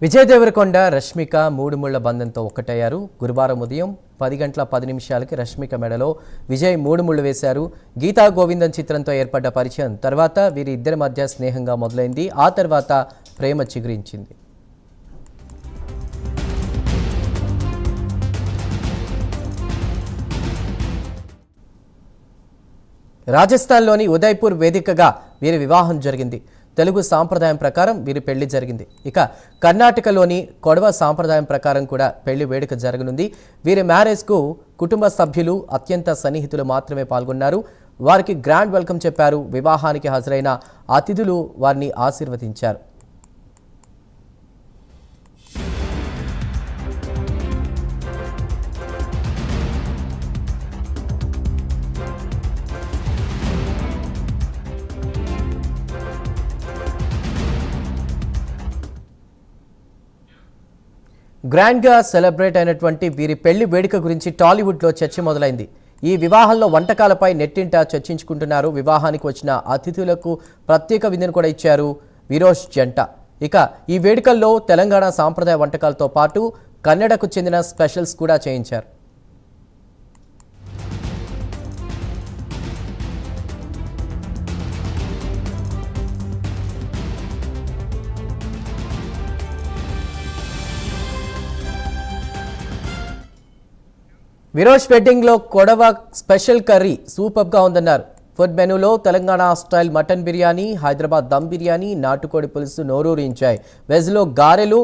విజయ్ దేవరకొండ రష్మిక మూడు ముళ్ల బంధంతో ఒక్కటయ్యారు. గురువారం ఉదయం 10:10 రష్మిక మెడలో విజయ్ మూడు ముళ్లు వేశారు. గీతా గోవిందం చిత్రంతో ఏర్పడ్డ పరిచయం తర్వాత వీరి ఇద్దరి మధ్య స్నేహంగా మొదలైంది. ఆ తర్వాత ప్రేమ చిగురించింది. రాజస్థాన్లోని ఉదయ్పూర్ వేదికగా వీరి వివాహం జరిగింది. తెలుగు సాంప్రదాయం ప్రకారం వీరి పెళ్లి జరిగింది. ఇక కర్ణాటకలోని కొడవ సాంప్రదాయం ప్రకారం కూడా పెళ్లి వేడుక జరగనుంది. వీరి మ్యారేజ్కు కుటుంబ సభ్యులు అత్యంత సన్నిహితులు మాత్రమే పాల్గొన్నారు. వారికి గ్రాండ్ వెల్కమ్ చెప్పారు. వివాహానికి హాజరైన అతిథులు వారిని ఆశీర్వదించారు. గ్రాండ్గా సెలబ్రేట్ అయినటువంటి వీరి పెళ్లి వేడుక గురించి టాలీవుడ్లో చర్చ మొదలైంది. ఈ వివాహంలో వంటకాలపై నెట్టింట చర్చించుకుంటున్నారు. వివాహానికి వచ్చిన అతిథులకు ప్రత్యేక విందును కూడా ఇచ్చారు విరోష్ జంట. ఇక ఈ వేడుకల్లో తెలంగాణ సాంప్రదాయ వంటకాలతో పాటు కన్నడకు చెందిన స్పెషల్స్ కూడా చేయించారు. విరోష్ వెడ్డింగ్లో కొడవ స్పెషల్ కర్రీ సూపర్గా ఉందన్నారు. ఫుడ్ మెనూలో తెలంగాణ స్టైల్ మటన్ బిర్యానీ, హైదరాబాద్ దమ్ బిర్యానీ, నాటుకోడి పులుసు నోరూరించాయి. వెజ్లో గారెలు,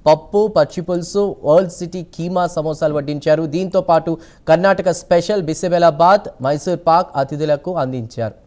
పప్పు, పచ్చి పులుసు, ఓల్డ్ సిటీ కీమా సమోసాలు వడ్డించారు. దీంతో పాటు కర్ణాటక స్పెషల్ బిసిబెలాబాద్, మైసూర్ పాక్ అతిథులకు అందించారు.